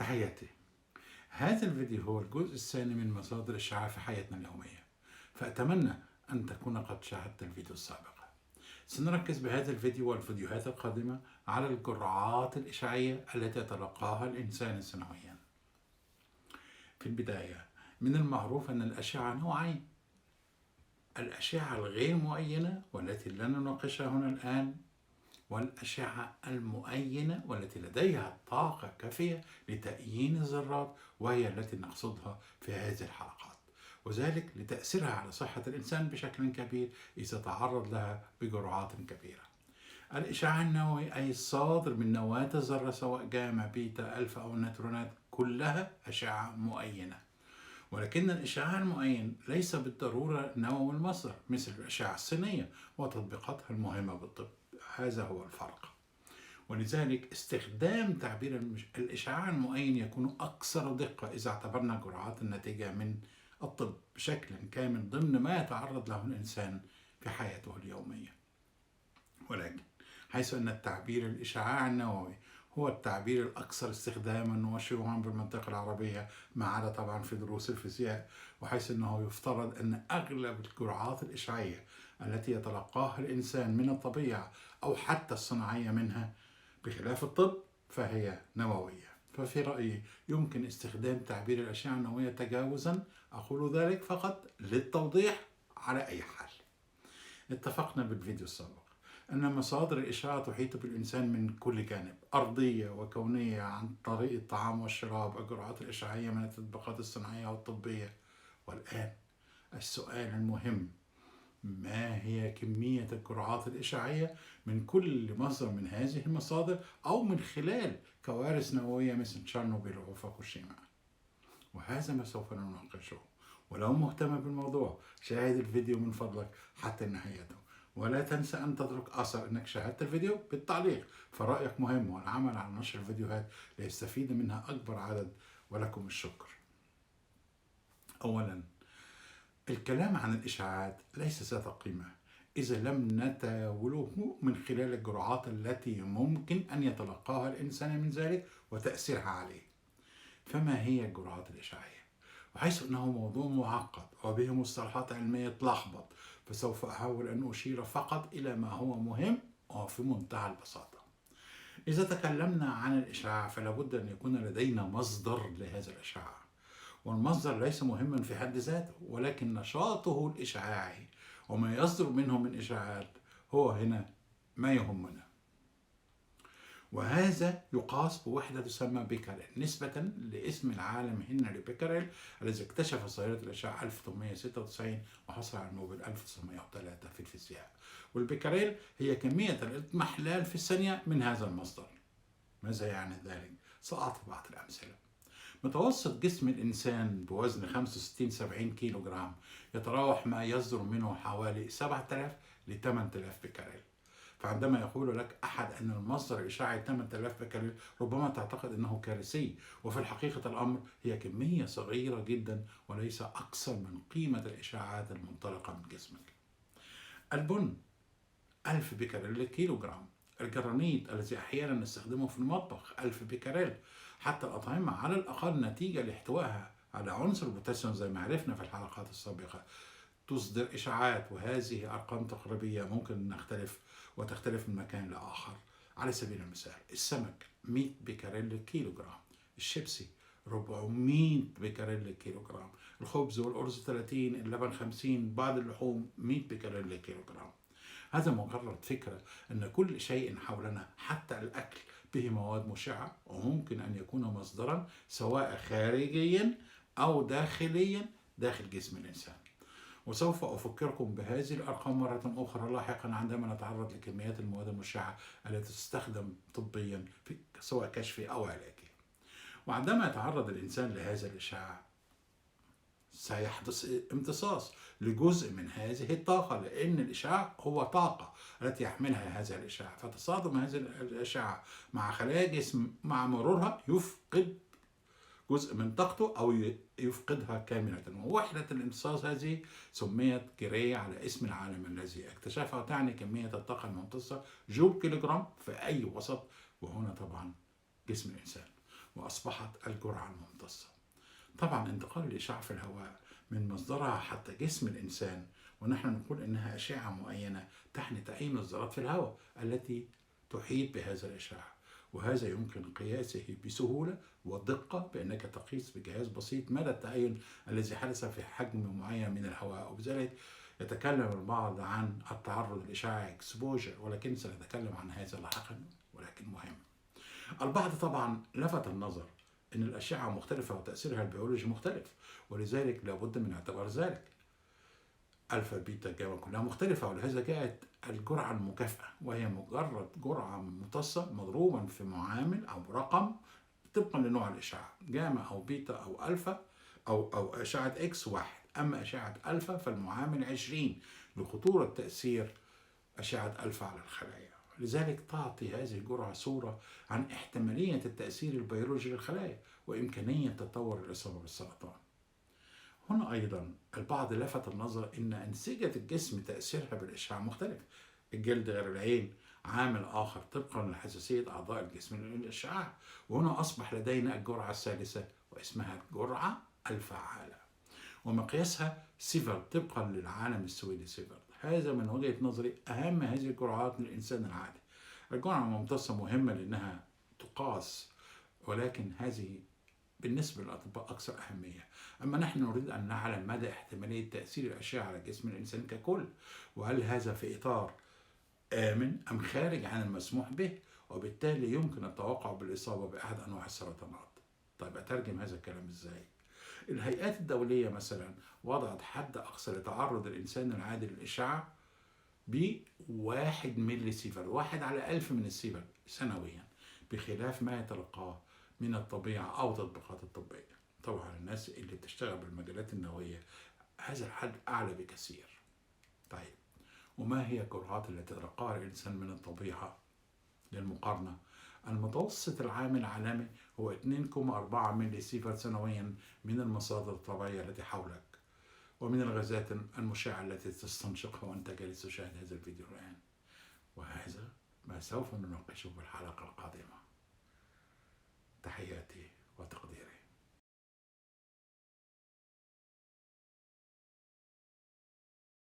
تحياتي. هذا الفيديو هو الجزء الثاني من مصادر الإشعاع في حياتنا اليومية، فأتمنى أن تكون قد شاهدت الفيديو السابق. سنركز بهذا الفيديو والفيديوهات القادمة على الجرعات الإشعاعية التي يتلقاها الإنسان سنويا. في البداية، من المعروف أن الأشعة نوعين: الأشعة الغير مؤينة والتي لن نناقشها هنا الآن، والأشعة المؤينة والتي لديها طاقة كافية لتأيين الذرات، وهي التي نقصدها في هذه الحلقات، وذلك لتأثيرها على صحة الإنسان بشكل كبير إذا تعرض لها بجرعات كبيرة. الإشعاع النووي أي الصادر من نواة الذرة سواء جاما بيتا ألفا أو النيوترونات كلها أشعة مؤينة، ولكن الإشعاع المؤين ليس بالضرورة نووي المصدر مثل الأشعة السينية وتطبيقاتها المهمة بالطب. هذا هو الفرق، ولذلك استخدام تعبير الإشعاع المؤين يكون أكثر دقة إذا اعتبرنا جرعات الناتجة من الطب بشكل كامل ضمن ما يتعرض له الإنسان في حياته اليومية. ولكن حيث أن التعبير الإشعاع النووي هو التعبير الأكثر استخداما وشيوعا بالمنطقة العربية، ما عدا طبعا في دروس الفيزياء، وحيث أنه يفترض أن أغلب الجرعات الإشعاعية التي يتلقاها الإنسان من الطبيعة أو حتى الصناعية منها بخلاف الطب فهي نووية. ففي رأيي يمكن استخدام تعبير الأشعة النووية تجاوزا، أقول ذلك فقط للتوضيح على أي حال. اتفقنا بالفيديو السابق أن مصادر الإشعاع تحيط بالإنسان من كل جانب، أرضية وكونية عن طريق الطعام والشراب، الجرعات الإشعاعية من التطبيقات الصناعية والطبية. والآن السؤال المهم: ما هي كمية الجرعات الإشعاعية من كل مصدر من هذه المصادر أو من خلال كوارث نووية مثل تشيرنوبيل وفوكوشيما؟ وهذا ما سوف نناقشه، ولو مهتم بالموضوع شاهد الفيديو من فضلك حتى نهايته، ولا تنسى أن تترك أثر أنك شاهدت الفيديو بالتعليق، فرأيك مهم، والعمل على نشر الفيديوهات ليستفيد منها أكبر عدد، ولكم الشكر. أولا، الكلام عن الإشعاعات ليس ذات قيمة إذا لم نتناوله من خلال الجرعات التي ممكن أن يتلقاها الإنسان من ذلك وتأثيرها عليه. فما هي الجرعات الإشعاعية؟ وحيث أنه موضوع معقد وبه مصطلحات علمية تلخبط، فسوف أحاول أن أشير فقط إلى ما هو مهم وفي منتهى البساطة. إذا تكلمنا عن الإشعاع فلا بد أن يكون لدينا مصدر لهذا الإشعاع، والمصدر ليس مهما في حد ذاته، ولكن نشاطه الإشعاعي وما يصدر منه من إشعاعات هو هنا ما يهمنا، وهذا يقاس بوحدة تسمى بيكريل نسبة لاسم العالم هنري بيكريل الذي اكتشف ظاهرة الإشعاع 1896 وحصل على نوبل 1903 في الفيزياء. والبيكريل هي كمية الاضمحلال في الثانية من هذا المصدر. ماذا يعني ذلك؟ سأعطي بعض الأمثلة. متوسط جسم الإنسان بوزن 65-70 كيلو جرام يتراوح ما يصدر منه حوالي 7000 ل 8000 بكالوري. فعندما يقول لك أحد أن المصدر الإشعاعي 8000 بكالوري ربما تعتقد أنه كارثي، وفي الحقيقة الأمر هي كمية صغيرة جدا وليس أكثر من قيمة الإشعاعات المنطلقة من جسمك. البن 1000 بكالوري للكيلو جرام. الجرانيت الذي أحيانا نستخدمه في المطبخ 1000 بكالوري. حتى الأطعمة على الأقل نتيجة لاحتوائها على عنصر البوتاسيوم زي ما عرفنا في الحلقات السابقة تصدر إشعاعات، وهذه أرقام تقريبية ممكن نختلف وتختلف من مكان لآخر. على سبيل المثال السمك 100 بكالوري للكيلو جرام، الشيبسي 400 بكالوري للكيلو جرام، الخبز والأرز 30، اللبن 50، بعض اللحوم 100 بكالوري للكيلو جرام. هذا مجرد فكرة أن كل شيء حولنا حتى الأكل به مواد مشعة وممكن أن يكون مصدرا سواء خارجيا أو داخليا داخل جسم الإنسان. وسوف أفكركم بهذه الأرقام مرة أخرى لاحقا عندما نتعرض لكميات المواد المشعة التي تستخدم طبيا في سواء كشفي أو علاجي. وعندما يتعرض الإنسان لهذا الإشعاع سيحدث امتصاص لجزء من هذه الطاقة، لأن الإشعاع هو طاقة التي يحملها هذا الإشعاع، فتصادم هذه الإشعاع مع خلايا الجسم مع مرورها يفقد جزء من طاقته أو يفقدها كاملة. ووحدة الامتصاص هذه سميت كيري على اسم العالم الذي اكتشفها، تعني كمية الطاقة الممتصة جول كيلوغرام في أي وسط، وهنا طبعا جسم الإنسان. وأصبحت الجرعة الممتصة. طبعا انتقال الإشعاع في الهواء من مصدرها حتى جسم الإنسان، ونحن نقول إنها أشعة معينة تحمل أي مصدرات في الهواء التي تحيط بهذا الإشعاع، وهذا يمكن قياسه بسهولة ودقة بأنك تقيس بجهاز بسيط مدى التأين الذي حدث في حجم معين من الهواء. وبذلك يتكلم البعض عن التعرض للإشعاع exposure، ولكن سنتكلم عن هذا لاحقا، ولكن مهم. البعض طبعا لفت النظر أن الأشعة مختلفة وتأثيرها البيولوجي مختلف، ولذلك لابد من اعتبار ذلك. ألفا بيتا جاما كلها مختلفة، ولهذا جاءت الجرعة المكافئة، وهي مجرد جرعة ممتصة مضروبا في معامل أو رقم طبقا لنوع الإشعاع، جاما أو بيتا أو ألفا أو أشعة إكس 1، أما أشعة ألفا فالمعامل 20 لخطورة تأثير أشعة ألفا على الخلايا. لذلك تعطي هذه الجرعة صورة عن احتمالية التأثير البيولوجي للخلايا وإمكانية تطور الإصابة بالسرطان. هنا أيضا البعض لفت النظر أن أنسجة الجسم تأثيرها بالإشعاع مختلف. الجلد غير العين عامل آخر طبقا لحساسية أعضاء الجسم للإشعاع. وهنا أصبح لدينا الجرعة الثالثة واسمها الجرعة الفعالة، ومقياسها سيفرد طبقا للعالم السويدي سيفرد. هذا من وجهة نظري أهم هذه الجرعات للإنسان العادي. الجرعة الممتصة مهمة لأنها تقاس، ولكن هذه بالنسبة للأطباء أكثر أهمية. أما نحن نريد أن نعلم مدى احتمالية تأثير الأشعة على جسم الإنسان ككل، وهل هذا في إطار آمن أم خارج عن المسموح به، وبالتالي يمكن التوقع بالإصابة بأحد أنواع السرطانات. طيب أترجم هذا الكلام إزاي؟ الهيئات الدولية مثلا وضعت حد أقصى لتعرض الإنسان العادي للإشعاع ب1 ملي سيفر، 1 على 1000 من السيفر سنويا، بخلاف ما يتلقاه من الطبيعة أو التطبيقات الطبية. طبعا الناس اللي بتشتغل بالمجالات النووية هذا الحد أعلى بكثير. طيب، وما هي الجرعات التي تلقاها الإنسان من الطبيعة؟ للمقارنة، المتوسط العام العالمي هو 2.4 ملي سيفر سنويا من المصادر الطبيعية التي حولك، ومن الغازات المشعة التي تستنشقها وأنت جالس تشاهد هذا الفيديو الآن. وهذا ما سوف نناقشه في الحلقة القادمة. تحياتي.